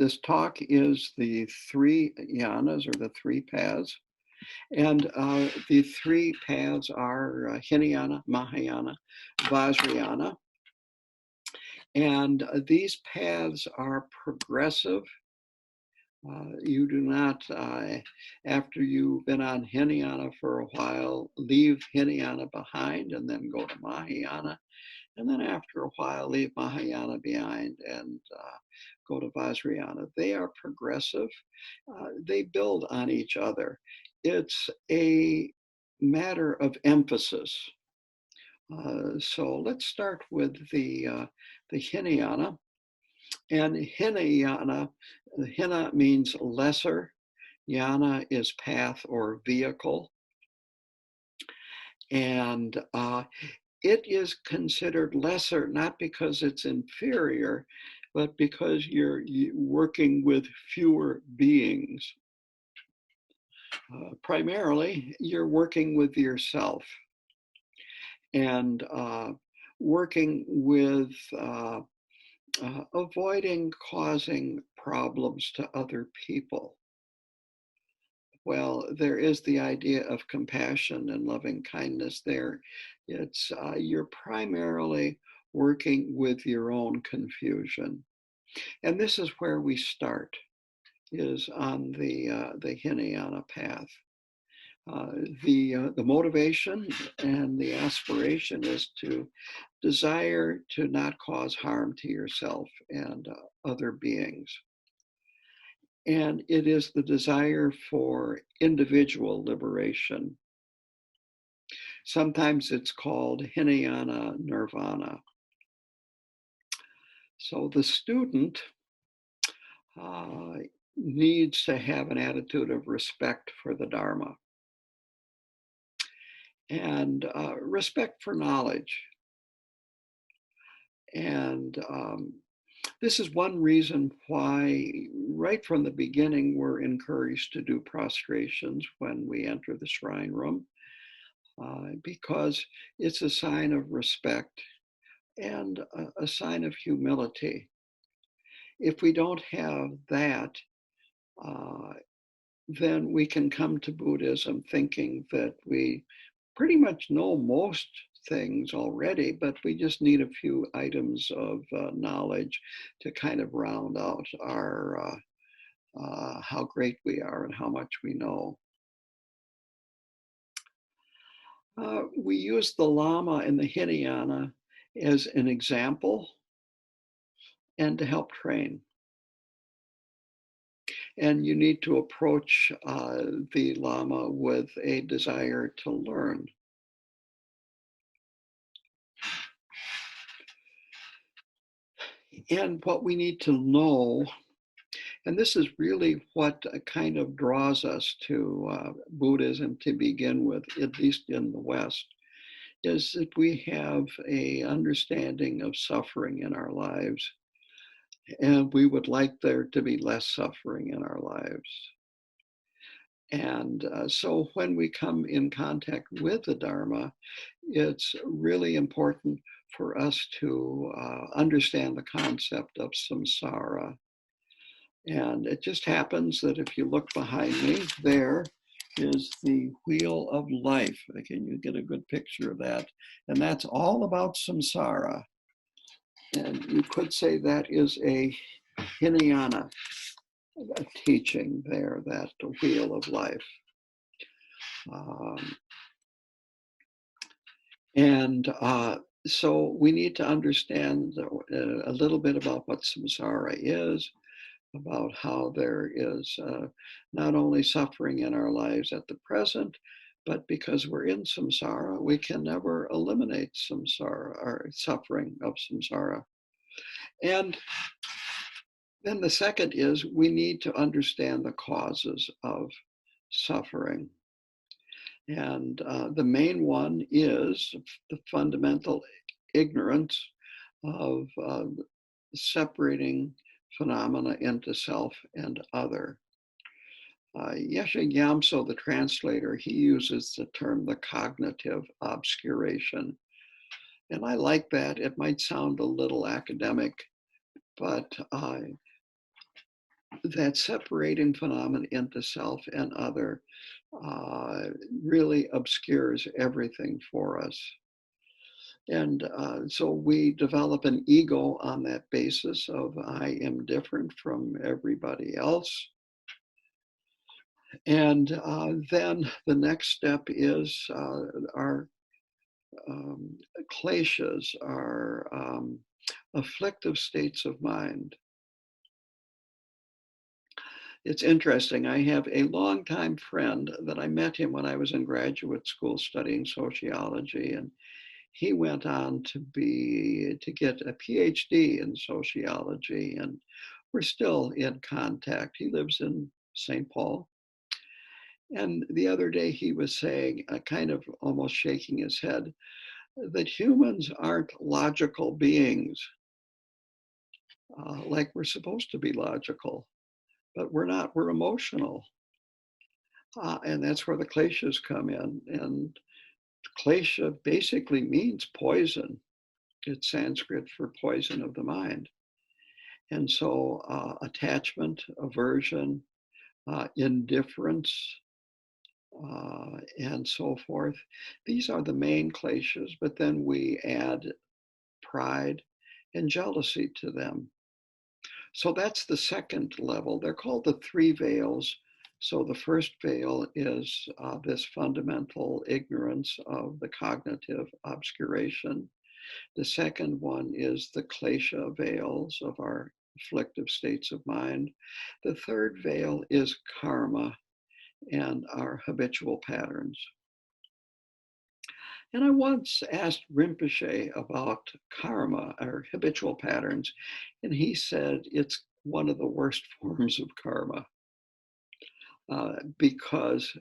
This talk is the three yanas, or the three paths. And the three paths are Hinayana, Mahayana, Vajrayana. And these paths are progressive. You do not, after you've been on Hinayana for a while, leave Hinayana behind and then go to Mahayana. And then after a while, leave Mahayana behind and go to Vajrayana. They are progressive. They build on each other. It's a matter of emphasis. So let's start with the Hinayana. And Hinayana, Hina means lesser. Yana is path or vehicle. And it is considered lesser, not because it's inferior, but because you're working with fewer beings. Primarily, you're working with yourself and working with avoiding causing problems to other people. Well, there is the idea of compassion and loving kindness there. It's you're primarily working with your own confusion. And this is where we start, is on the Hinayana path. The motivation and the aspiration is to desire to not cause harm to yourself and other beings. And it is the desire for individual liberation. Sometimes it's called Hinayana Nirvana. So the student needs to have an attitude of respect for the Dharma and respect for knowledge. And this is one reason why, right from the beginning, we're encouraged to do prostrations when we enter the shrine room, because it's a sign of respect and a sign of humility. If we don't have that, then we can come to Buddhism thinking that we pretty much know most things already, but we just need a few items of knowledge to kind of round out our how great we are and how much we know. We use the Lama and the Hinayana as an example and to help train. And you need to approach the Lama with a desire to learn. And what we need to know, and this is really what kind of draws us to Buddhism to begin with, at least in the West, is that we have an understanding of suffering in our lives. And we would like there to be less suffering in our lives. And so when we come in contact with the Dharma, it's really important for us to understand the concept of samsara. And it just happens that if you look behind me, there is the wheel of life. Can you get a good picture of that? And that's all about samsara. And you could say that is a Hinayana teaching there, that the wheel of life. So we need to understand a little bit about what samsara is, about how there is not only suffering in our lives at the present, but because we're in samsara, we can never eliminate samsara, or suffering of samsara. And then the second is we need to understand the causes of suffering. And the main one is the fundamental ignorance of separating phenomena into self and other. Yeshe Gyamtso, the translator, he uses the term the cognitive obscuration. And I like that. It might sound a little academic, but that separating phenomena into self and other really obscures everything for us. And so we develop an ego on that basis of I am different from everybody else. And then the next step is our kleshas, our afflictive states of mind. It's interesting. I have a longtime friend that I met him when I was in graduate school studying sociology, and he went on to get a PhD in sociology, and we're still in contact. He lives in St. Paul. And the other day he was saying, kind of almost shaking his head, that humans aren't logical beings like we're supposed to be logical, but we're not, we're emotional. And that's where the kleshas come in. And klesha basically means poison. It's Sanskrit for poison of the mind. And so attachment, aversion, indifference, and so forth. These are the main kleshas, but then we add pride and jealousy to them. So that's the second level. They're called the three veils. So the first veil is this fundamental ignorance of the cognitive obscuration. The second one is the klesha veils of our afflictive states of mind. The third veil is karma and our habitual patterns. And I once asked Rinpoche about karma, or habitual patterns, and he said it's one of the worst forms of karma because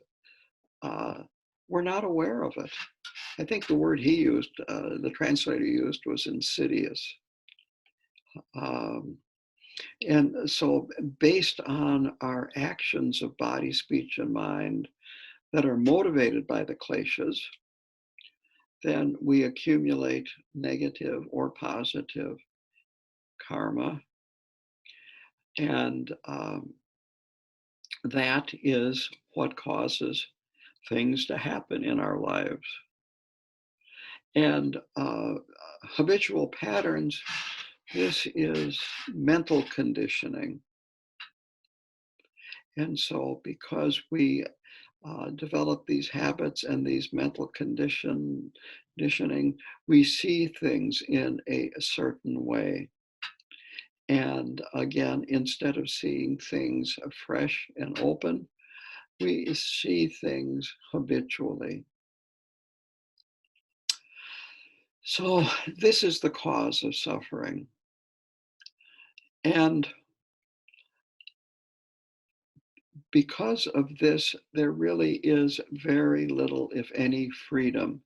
we're not aware of it. I think the word he used, the translator used, was insidious. And so based on our actions of body, speech, and mind that are motivated by the kleshas, then we accumulate negative or positive karma. And that is what causes things to happen in our lives. And habitual patterns, this is mental conditioning. And so because we develop these habits and these mental conditioning, we see things in a certain way. And again, instead of seeing things fresh and open, we see things habitually. So this is the cause of suffering. And because of this, there really is very little, if any, freedom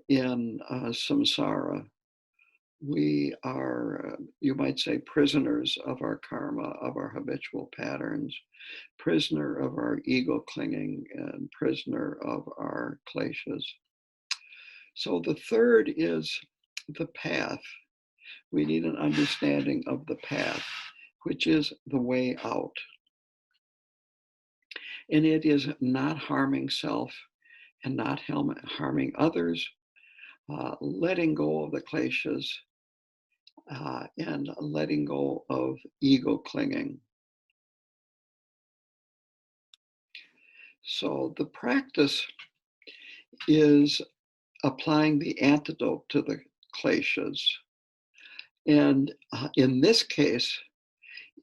in samsara. We are, you might say, prisoners of our karma, of our habitual patterns, prisoner of our ego clinging, and prisoner of our kleshas. So the third is the path. We need an understanding of the path, which is the way out. And it is not harming self and not harming others, letting go of the kleshas, and letting go of ego clinging. So the practice is applying the antidote to the kleshas. And in this case,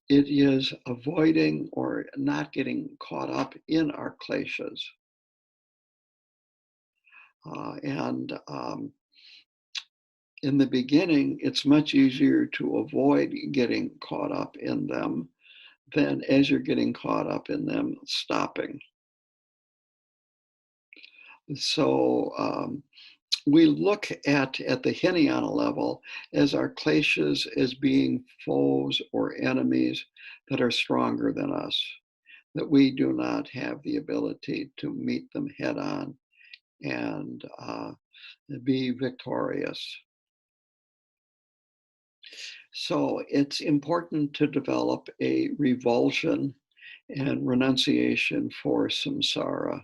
it is avoiding or not getting caught up in our kleshas. And in the beginning, it's much easier to avoid getting caught up in them than as you're getting caught up in them, stopping. So we look at the Hinayana level as our kleshas as being foes or enemies that are stronger than us, that we do not have the ability to meet them head on and be victorious. So it's important to develop a revulsion and renunciation for samsara.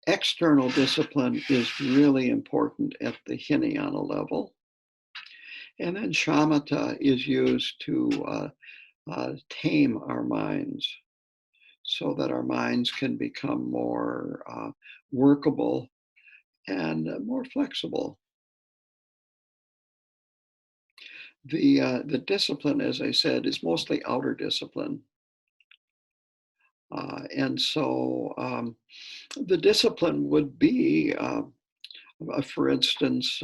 External discipline is really important at the Hinayana level. And then shamatha is used to tame our minds so that our minds can become more workable and more flexible. The discipline, as I said, is mostly outer discipline. And so the discipline would be, for instance,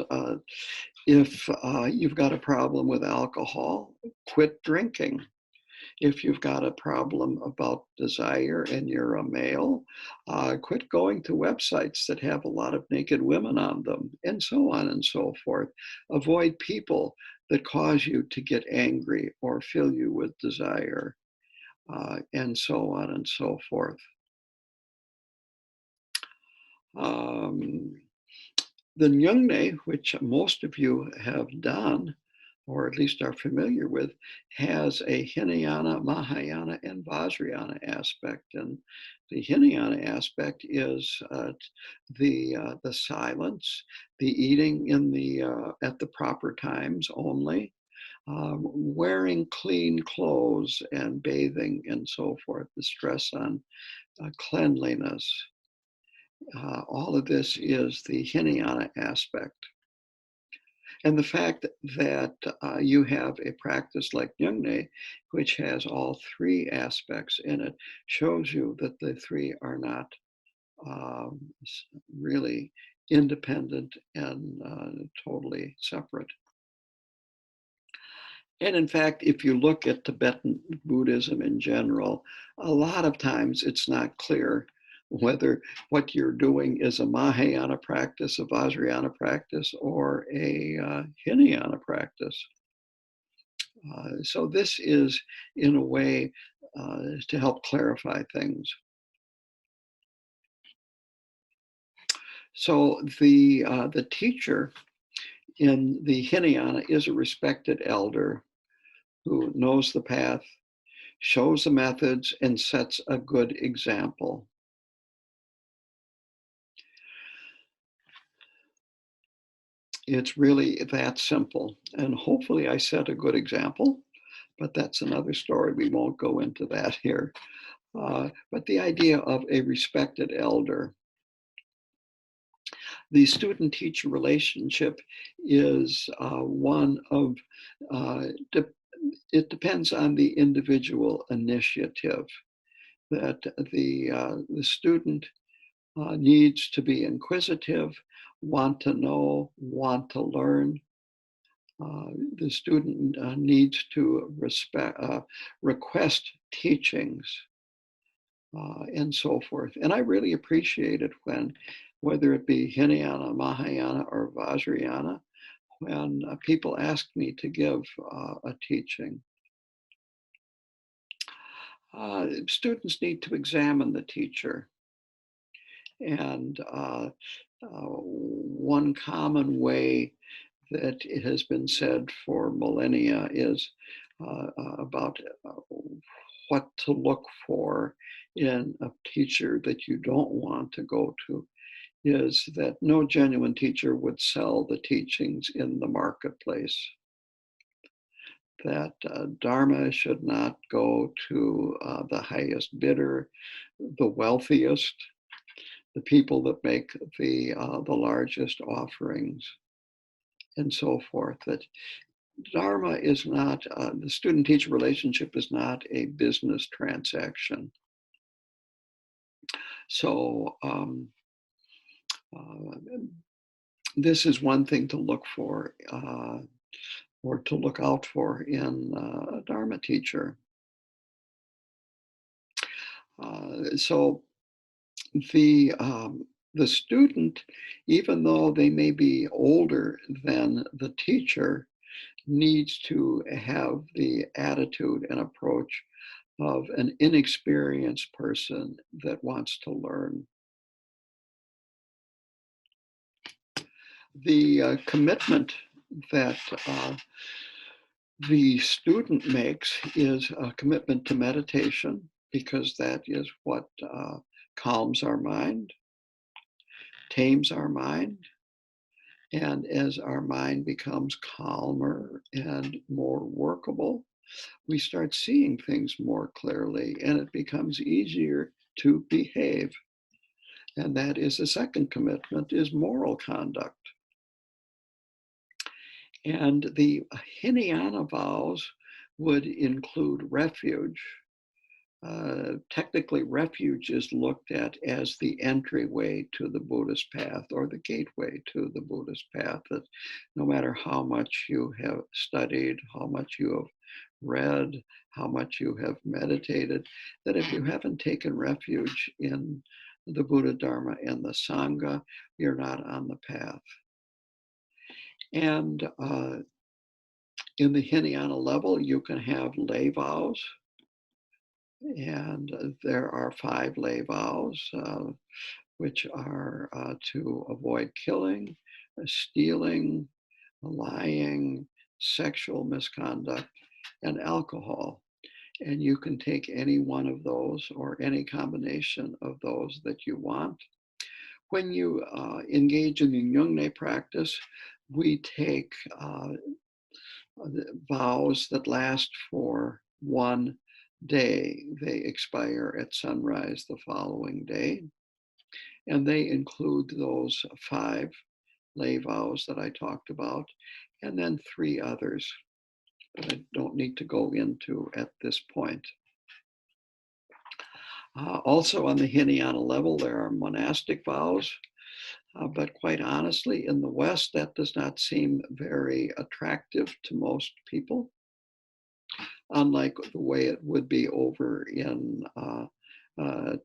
if you've got a problem with alcohol, quit drinking. If you've got a problem about desire and you're a male, quit going to websites that have a lot of naked women on them, and so on and so forth. Avoid people that cause you to get angry or fill you with desire, and so on and so forth. Um, the Nyungne, which most of you have done, or at least are familiar with, has a Hinayana, Mahayana, and Vajrayana aspect. And the Hinayana aspect is the silence, the eating in the at the proper times only, wearing clean clothes and bathing and so forth. The stress on cleanliness. All of this is the Hinayana aspect. And the fact that you have a practice like Nyungne, which has all three aspects in it, shows you that the three are not um, really independent and totally separate. And in fact, if you look at Tibetan Buddhism in general, a lot of times it's not clear whether what you're doing is a Mahayana practice, a Vajrayana practice, or a Hinayana practice. So this is, in a way, to help clarify things. So the teacher in the Hinayana is a respected elder who knows the path, shows the methods, and sets a good example. It's really that simple. And hopefully I set a good example, but that's another story. We won't go into that here. But the idea of a respected elder. The student-teacher relationship is one of, it depends on the individual initiative, that the student needs to be inquisitive, want to know, want to learn. The student needs to request teachings and so forth. And I really appreciate it when, whether it be Hinayana, Mahayana, or Vajrayana, when people ask me to give a teaching. Students need to examine the teacher. And one common way that it has been said for millennia is about what to look for in a teacher that you don't want to go to, is that no genuine teacher would sell the teachings in the marketplace. That Dharma should not go to the highest bidder, the wealthiest, the people that make the largest offerings, and so forth. That Dharma is not, the student-teacher relationship is not a business transaction. So this is one thing to look for or to look out for in a Dharma teacher. So the student, even though they may be older than the teacher, needs to have the attitude and approach of an inexperienced person that wants to learn. The commitment that the student makes is a commitment to meditation, because that is what calms our mind, tames our mind. And as our mind becomes calmer and more workable, we start seeing things more clearly, and it becomes easier to behave. And that is the second commitment, is moral conduct. And the Hinayana vows would include refuge. Technically, refuge is looked at as the entryway to the Buddhist path, or the gateway to the Buddhist path. That no matter how much you have studied, how much you have read, how much you have meditated, that if you haven't taken refuge in the Buddha, Dharma, and the Sangha, you're not on the path. And in the Hinayana level, you can have lay vows. And there are 5 lay vows, which are to avoid killing, stealing, lying, sexual misconduct, and alcohol. And you can take any one of those or any combination of those that you want. When you engage in the Nyungne practice, we take vows that last for 1 day. They expire at sunrise the following day. And they include those 5 lay vows that I talked about, and then 3 others that I don't need to go into at this point. Also on the Hinayana level, there are monastic vows, but quite honestly, in the West, that does not seem very attractive to most people, unlike the way it would be over in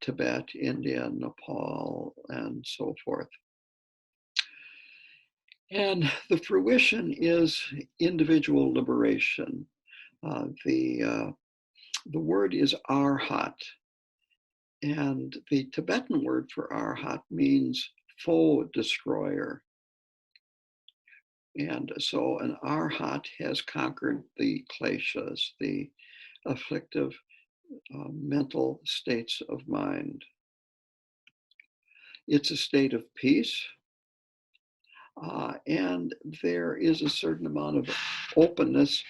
Tibet, India, Nepal, and so forth. And the fruition is individual liberation. The word is arhat, and the Tibetan word for arhat means foe destroyer. And so an arhat has conquered the kleshas, the afflictive mental states of mind. It's a state of peace, and there is a certain amount of openness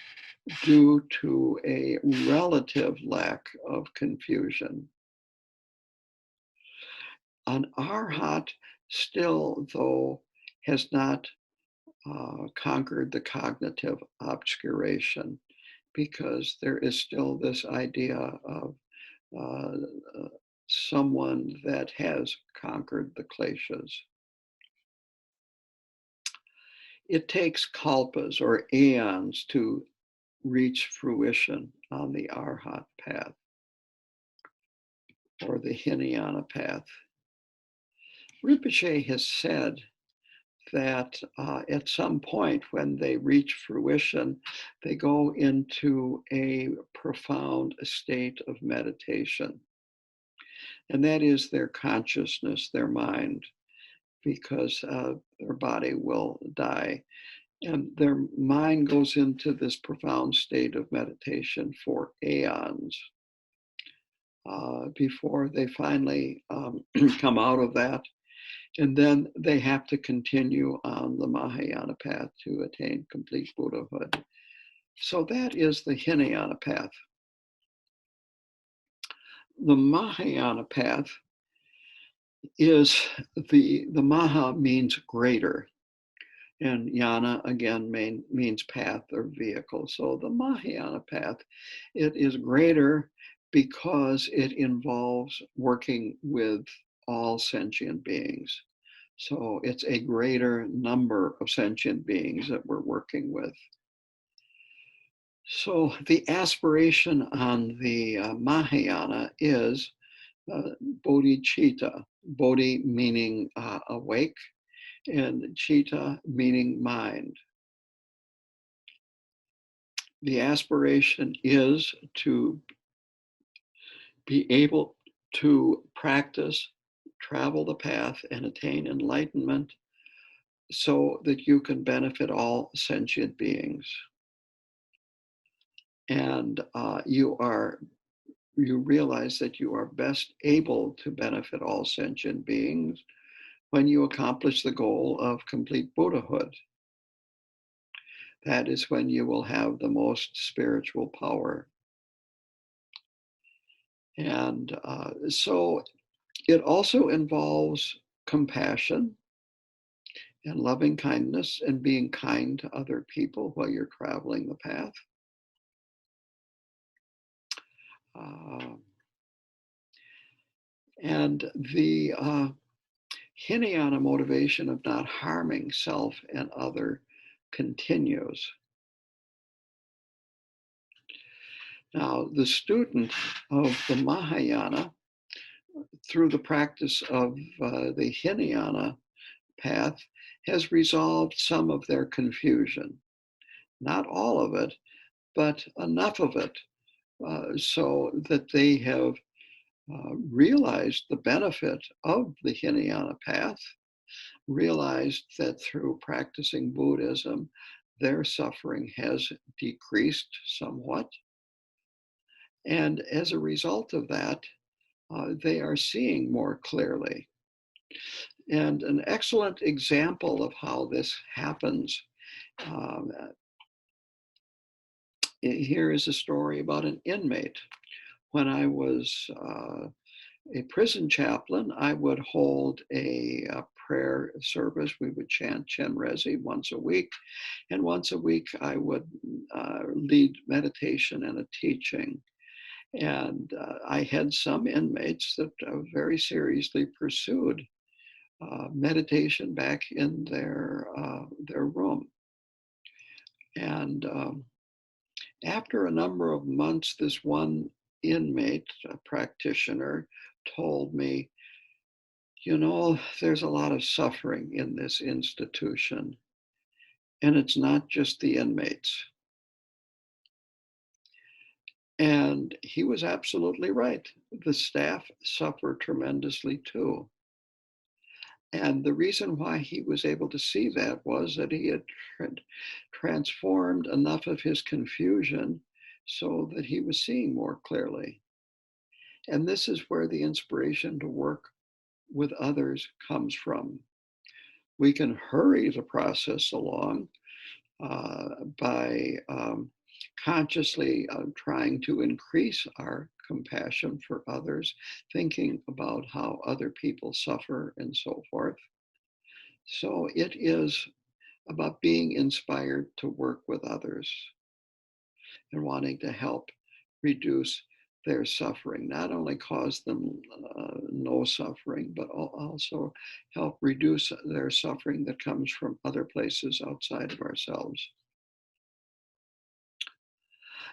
due to a relative lack of confusion. An arhat still, though, has not conquered the cognitive obscuration, because there is still this idea of someone that has conquered the kleshas. It takes kalpas or aeons to reach fruition on the arhat path or the Hinayana path. Rinpoche has said that at some point when they reach fruition, they go into a profound state of meditation. And that is their consciousness, their mind, because their body will die. And their mind goes into this profound state of meditation for aeons before they finally come out of that. And then they have to continue on the Mahayana path to attain complete Buddhahood. So that is the Hinayana path. The Mahayana path is the Maha means greater, and Yana again means path or vehicle. So the Mahayana path, it is greater because it involves working with all sentient beings. So it's a greater number of sentient beings that we're working with. So the aspiration on the Mahayana is bodhicitta, bodhi meaning awake, and citta meaning mind. The aspiration is to be able to practice, travel the path, and attain enlightenment so that you can benefit all sentient beings. And you realize that you are best able to benefit all sentient beings when you accomplish the goal of complete Buddhahood. That is when you will have the most spiritual power. And so it also involves compassion and loving kindness and being kind to other people while you're traveling the path. And the Hinayana motivation of not harming self and other continues. Now, the student of the Mahayana, through the practice of the Hinayana path, has resolved some of their confusion. Not all of it, but enough of it so that they have realized the benefit of the Hinayana path, realized that through practicing Buddhism, their suffering has decreased somewhat. And as a result of that, they are seeing more clearly. And an excellent example of how this happens, here is a story about an inmate. When I was a prison chaplain, I would hold a prayer service. We would chant Chenrezig once a week. And once a week, I would lead meditation and a teaching. And I had some inmates that very seriously pursued meditation back in their room. And after a number of months, this one inmate, a practitioner, told me, you know, there's a lot of suffering in this institution, and it's not just the inmates. And he was absolutely right. The staff suffer tremendously too. And the reason why he was able to see that was that he had transformed enough of his confusion so that he was seeing more clearly. And this is where the inspiration to work with others comes from. We can hurry the process along by consciously trying to increase our compassion for others, thinking about how other people suffer and so forth. So it is about being inspired to work with others and wanting to help reduce their suffering, not only cause them no suffering, but also help reduce their suffering that comes from other places outside of ourselves.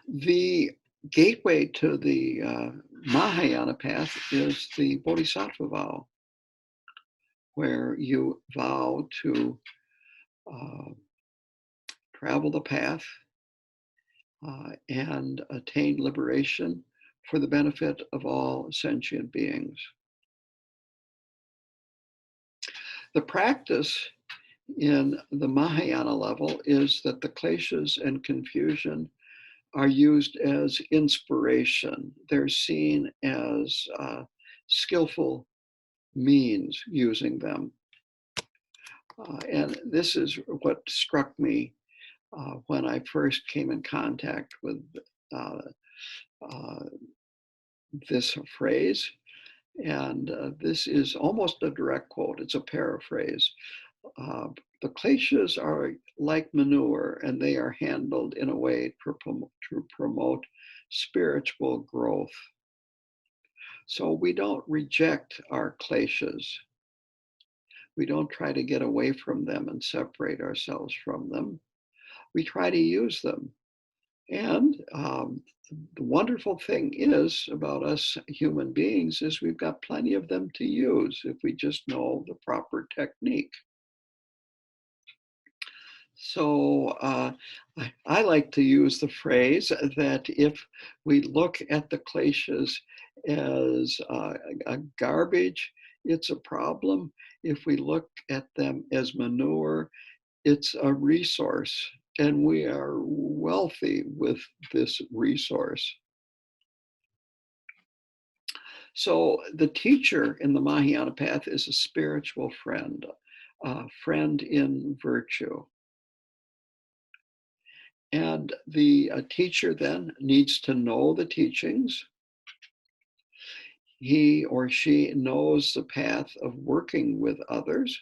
The gateway to the Mahayana path is the Bodhisattva vow, where you vow to travel the path and attain liberation for the benefit of all sentient beings. The practice in the Mahayana level is that the kleshas and confusion are used as inspiration. They're seen as skillful means using them. And this is what struck me when I first came in contact with this phrase. And this is almost a direct quote, it's a paraphrase. The kleshas are like manure, and they are handled in a way to promote spiritual growth. So we don't reject our kleshas. We don't try to get away from them and separate ourselves from them. We try to use them. And the wonderful thing is about us human beings is we've got plenty of them to use if we just know the proper technique. So I like to use the phrase that if we look at the kleshas as a garbage it's a problem. If we look at them as manure, it's a resource, and we are wealthy with this resource. So the teacher in the Mahayana path is a spiritual friend, a friend in virtue. And the teacher then needs to know the teachings. He or she knows the path of working with others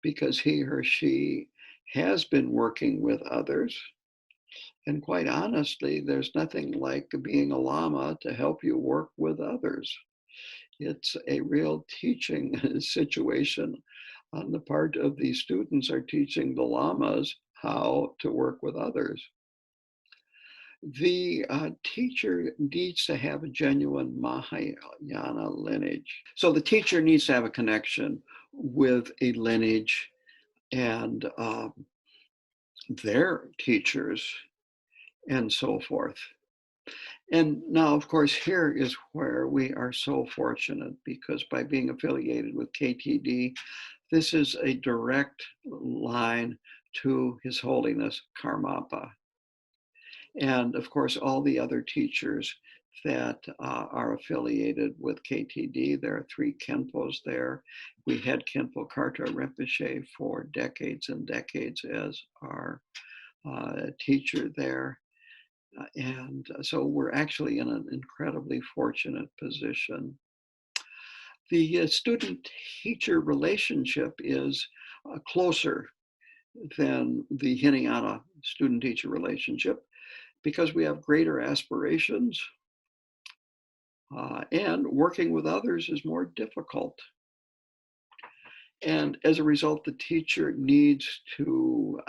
because he or she has been working with others. And quite honestly, there's nothing like being a Lama to help you work with others. It's a real teaching situation on the part of these students are teaching the Lamas how to work with others. The teacher needs to have a genuine Mahayana lineage. So the teacher needs to have a connection with a lineage and their teachers and so forth. And now, of course, here is where we are so fortunate because by being affiliated with KTD, this is a direct line to His Holiness Karmapa. And of course, all the other teachers that are affiliated with KTD, there are 3 Khenpos there. We had Khenpo Karta Rinpoche for decades and decades as our teacher there. And so we're actually in an incredibly fortunate position. The student-teacher relationship is closer than the Hinayana student-teacher relationship because we have greater aspirations and working with others is more difficult. And as a result, the teacher needs to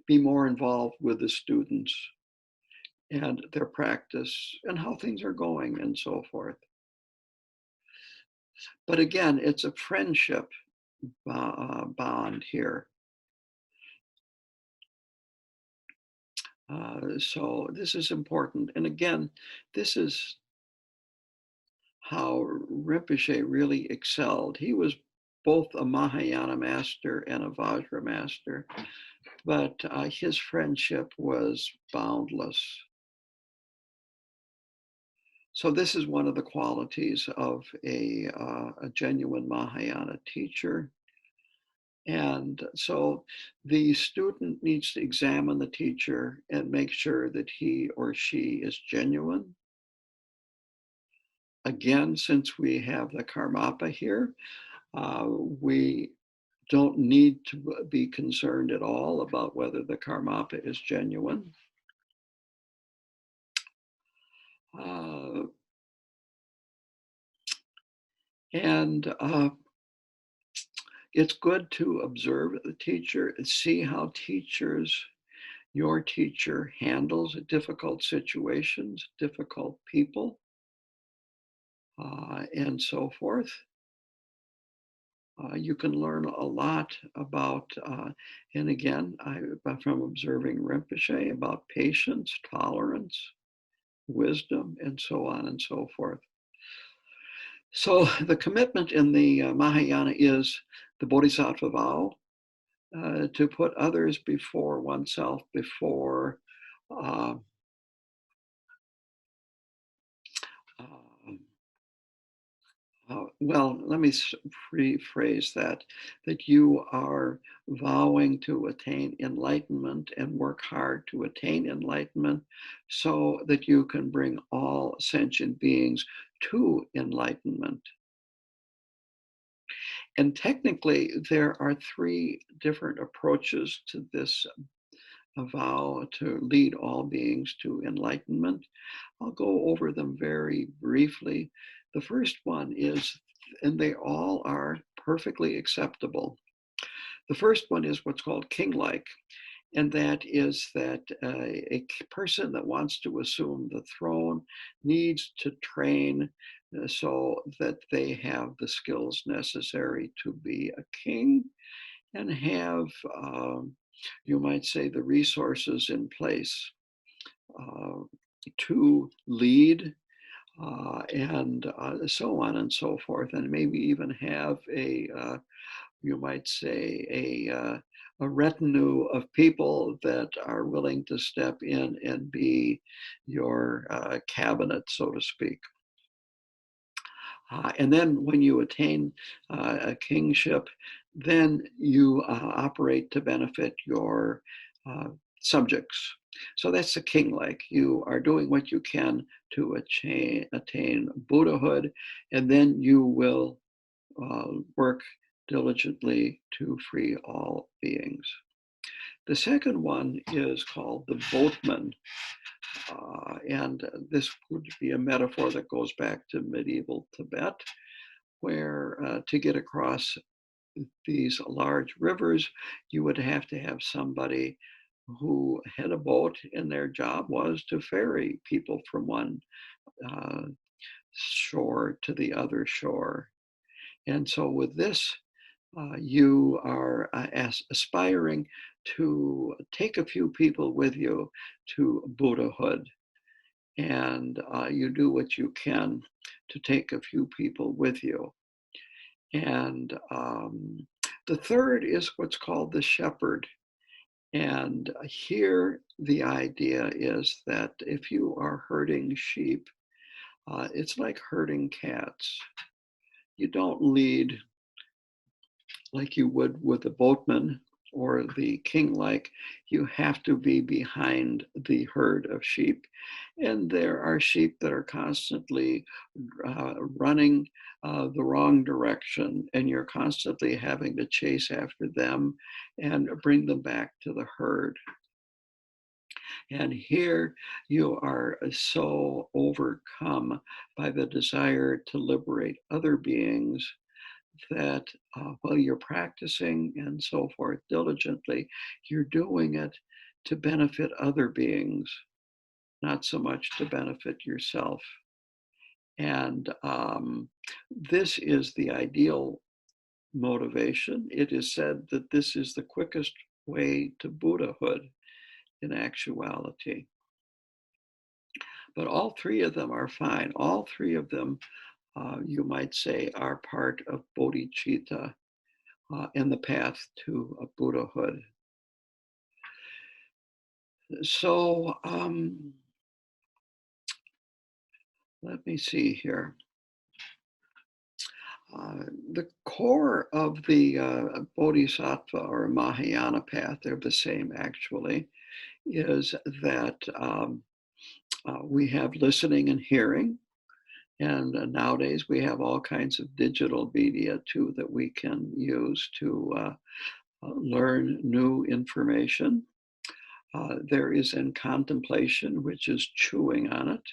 be more involved with the students and their practice and how things are going and so forth. But again, it's a friendship bond here. So this is important. And again, this is how Rinpoche really excelled. He was both a Mahayana master and a Vajra master, but his friendship was boundless. So this is one of the qualities of a genuine Mahayana teacher. And so the student needs to examine the teacher and make sure that he or she is genuine. Again, since we have the Karmapa here, we don't need to be concerned at all about whether the Karmapa is genuine. And it's good to observe the teacher and see how your teacher handles difficult situations, difficult people, and so forth. You can learn a lot about, and again, from observing Rinpoche, about patience, tolerance, wisdom, and so on and so forth. So the commitment in the Mahayana is the Bodhisattva vow, to put others before oneself, before well, let me rephrase that you are vowing to attain enlightenment and work hard to attain enlightenment so that you can bring all sentient beings to enlightenment. And technically, there are 3 different approaches to this vow to lead all beings to enlightenment. I'll go over them very briefly. The first one is, and they all are perfectly acceptable. The first one is what's called king-like, and that is that a person that wants to assume the throne needs to train so that they have the skills necessary to be a king and have, you might say, the resources in place to lead and so on and so forth, and maybe even have you might say, a retinue of people that are willing to step in and be your cabinet, so to speak. And then when you attain a kingship, then you operate to benefit your uh, subjects. So that's the king-like. You are doing what you can to attain Buddhahood, and then you will work diligently to free all beings. The second one is called the boatman, and this would be a metaphor that goes back to medieval Tibet, where to get across these large rivers, you would have to have somebody who had a boat, and their job was to ferry people from one uh, shore to the other shore. And so with this, you are aspiring to take a few people with you to Buddhahood, and you do what you can to take a few people with you. And the third is what's called the shepherd. And here, the idea is that if you are herding sheep, it's like herding cats. You don't lead like you would with the boatman or the king-like. You have to be behind the herd of sheep. And there are sheep that are constantly running the wrong direction, and you're constantly having to chase after them and bring them back to the herd. And here you are so overcome by the desire to liberate other beings that while you're practicing and so forth diligently, you're doing it to benefit other beings, not so much to benefit yourself. And this is the ideal motivation. It is said that this is the quickest way to Buddhahood in actuality. But all three of them are fine. All three of them, you might say, are part of bodhicitta in the path to Buddhahood. So let me see here. The core of the Bodhisattva or Mahayana path, they're the same actually, is that we have listening and hearing. And nowadays we have all kinds of digital media too that we can use to learn new information. There is in contemplation, which is chewing on it.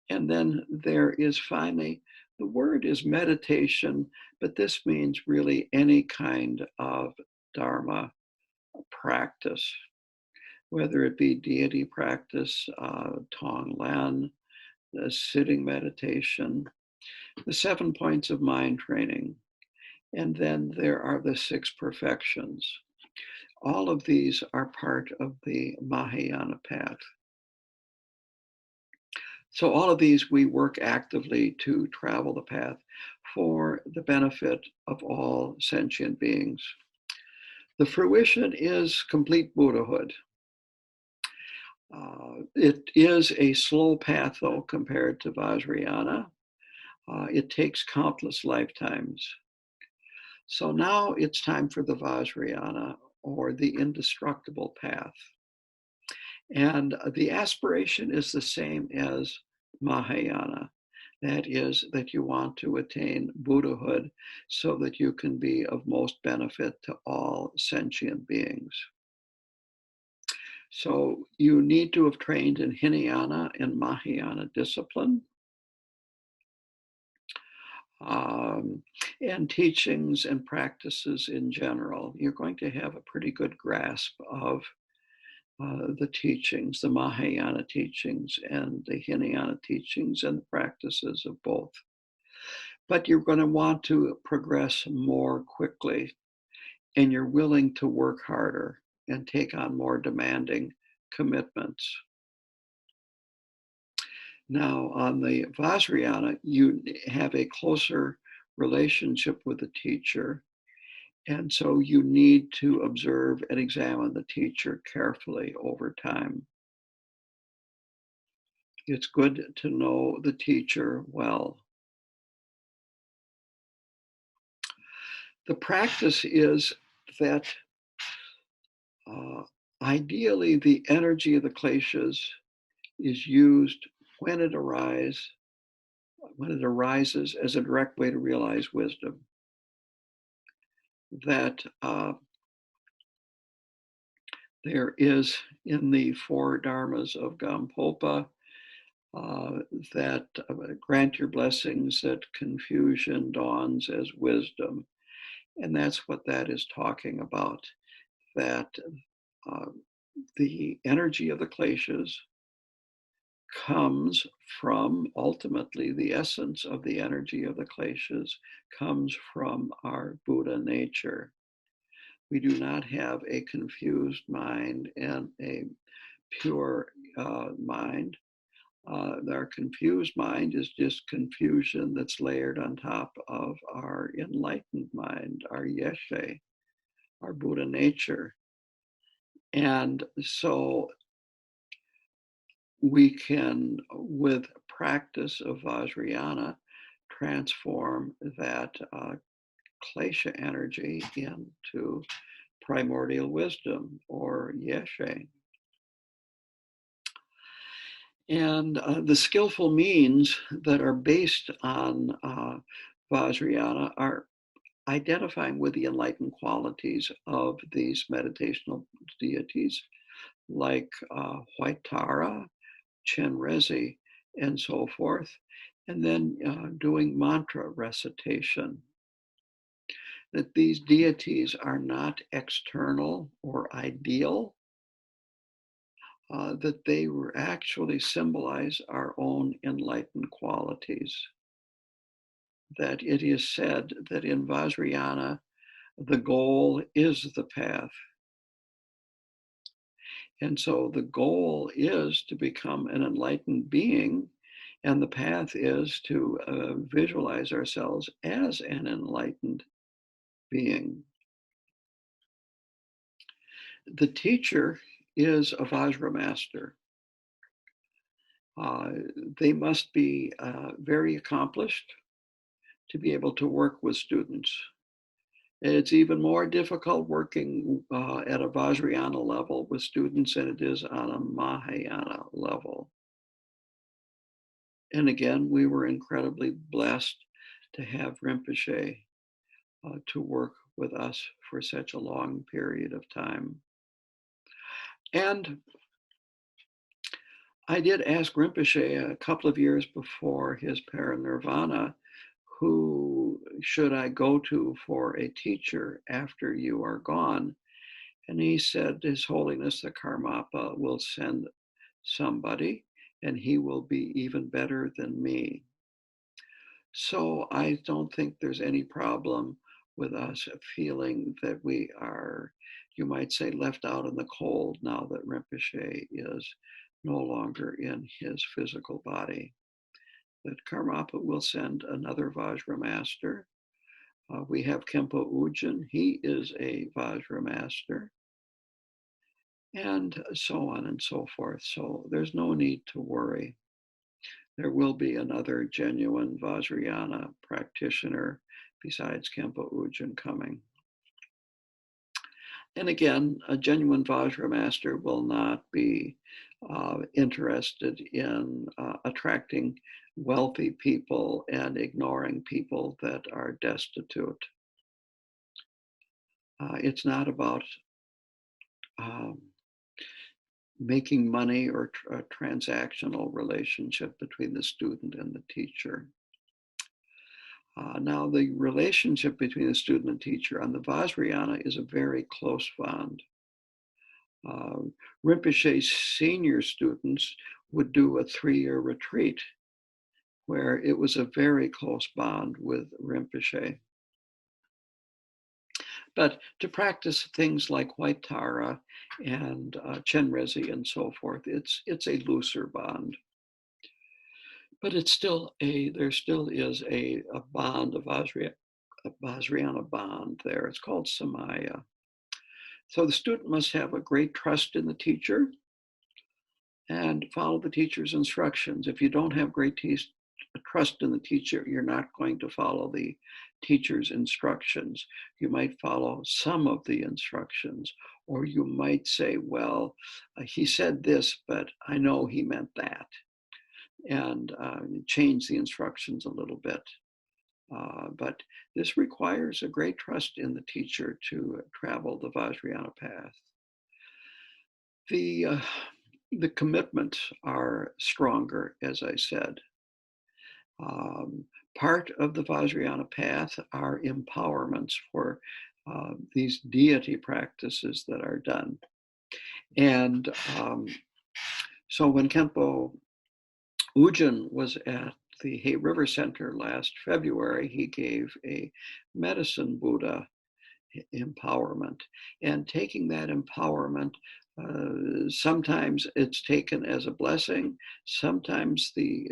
And then there is finally, the word is meditation, but this means really any kind of Dharma practice, whether it be deity practice, Tonglen, the sitting meditation, the 7 points of mind training, and then there are the 6 perfections. All of these are part of the Mahayana path. So all of these, we work actively to travel the path for the benefit of all sentient beings. The fruition is complete Buddhahood. It is a slow path, though, compared to Vajrayana. It takes countless lifetimes. So now it's time for the Vajrayana, or the indestructible path. And the aspiration is the same as Mahayana. That is, that you want to attain Buddhahood so that you can be of most benefit to all sentient beings. So you need to have trained in Hinayana and Mahayana discipline, and teachings and practices in general. You're going to have a pretty good grasp of the teachings, the Mahayana teachings and the Hinayana teachings and the practices of both. But you're going to want to progress more quickly, and you're willing to work harder and take on more demanding commitments. Now, on the Vajrayana, you have a closer relationship with the teacher, and so you need to observe and examine the teacher carefully over time. It's good to know the teacher well. The practice is that uh, ideally the energy of the kleshas is used when it arises as a direct way to realize wisdom. That there is in the four dharmas of Gampopa that grant your blessings that confusion dawns as wisdom. And that's what that is talking about, that uh, the energy of the kleshas comes from, ultimately, the essence of the energy of the kleshas comes from our Buddha nature. We do not have a confused mind and a pure mind. Our confused mind is just confusion that's layered on top of our enlightened mind, our Yeshe, our Buddha nature. And so we can, with practice of Vajrayana, transform that klesha energy into primordial wisdom or Yeshe. And the skillful means that are based on Vajrayana are identifying with the enlightened qualities of these meditational deities, like White Tara, Chenrezig, and so forth, and then doing mantra recitation. That these deities are not external or ideal, that they were actually symbolize our own enlightened qualities. That it is said that in Vajrayana, the goal is the path. And so the goal is to become an enlightened being, and the path is to visualize ourselves as an enlightened being. The teacher is a Vajra master. They must be very accomplished to be able to work with students. It's even more difficult working at a Vajrayana level with students than it is on a Mahayana level. And again, we were incredibly blessed to have Rinpoche to work with us for such a long period of time. And I did ask Rinpoche a couple of years before his parinirvana, who should I go to for a teacher after you are gone? And he said, His Holiness the Karmapa will send somebody, and he will be even better than me. So I don't think there's any problem with us feeling that we are, you might say, left out in the cold now that Rinpoche is no longer in his physical body. That Karmapa will send another Vajra master. We have Khenpo Ujin, he is a Vajra master, and so on and so forth. So there's no need to worry. There will be another genuine Vajrayana practitioner besides Khenpo Ujin coming. And again, a genuine Vajra master will not be interested in attracting wealthy people and ignoring people that are destitute. It's not about making money or a transactional relationship between the student and the teacher. Now, the relationship between the student and teacher on the Vajrayana is a very close bond. Rinpoche's senior students would do a 3-year retreat where it was a very close bond with Rinpoche. But to practice things like White Tara and Chenrezig and so forth, it's a looser bond. But it's still there still is a bond, a Vajrayana bond there. It's called Samaya. So the student must have a great trust in the teacher and follow the teacher's instructions. If you don't have great trust in the teacher, you're not going to follow the teacher's instructions. You might follow some of the instructions, or you might say, well, he said this, but I know he meant that, and change the instructions a little bit. But this requires a great trust in the teacher to travel the Vajrayana path. The commitments are stronger, as I said. Part of the Vajrayana path are empowerments for these deity practices that are done. And so when Khenpo Ujin was at the Hay River Center last February, he gave a medicine Buddha empowerment. And taking that empowerment, sometimes it's taken as a blessing. Sometimes the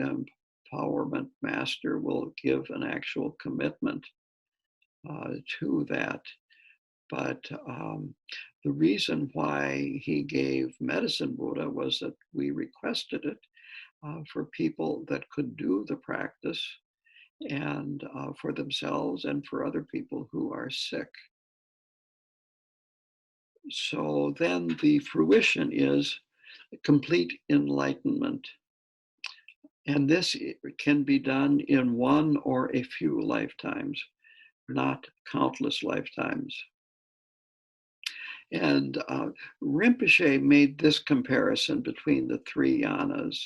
empowerment master will give an actual commitment to that. But the reason why he gave medicine Buddha was that we requested it for people that could do the practice, and for themselves and for other people who are sick. So then the fruition is complete enlightenment. And this can be done in one or a few lifetimes, not countless lifetimes. And Rinpoche made this comparison between the three yanas.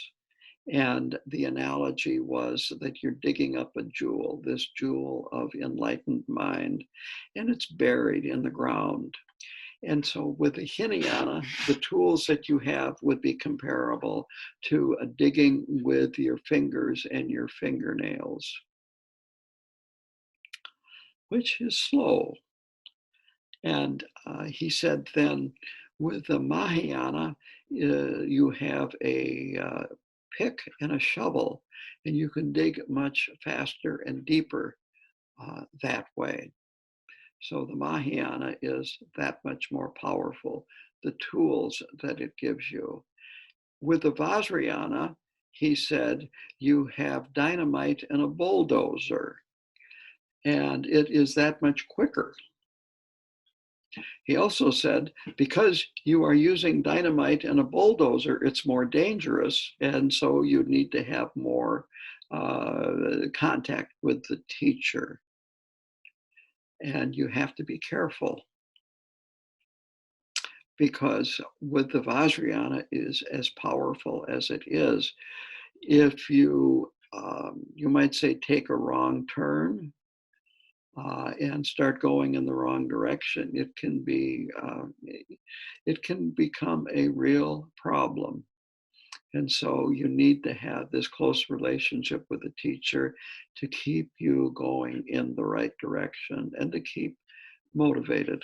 And the analogy was that you're digging up a jewel, this jewel of enlightened mind, and it's buried in the ground. And so with the Hinayana, the tools that you have would be comparable to digging with your fingers and your fingernails, which is slow. And he said then, with the Mahayana, you have a pick and a shovel, and you can dig much faster and deeper that way. So the Mahayana is that much more powerful, the tools that it gives you. With the Vajrayana, he said, you have dynamite and a bulldozer, and it is that much quicker. He also said, because you are using dynamite and a bulldozer, it's more dangerous, and so you need to have more contact with the teacher. And you have to be careful, because with the Vajrayana is as powerful as it is. If you, you might say, take a wrong turn and start going in the wrong direction, it can become a real problem. And so you need to have this close relationship with the teacher to keep you going in the right direction and to keep motivated.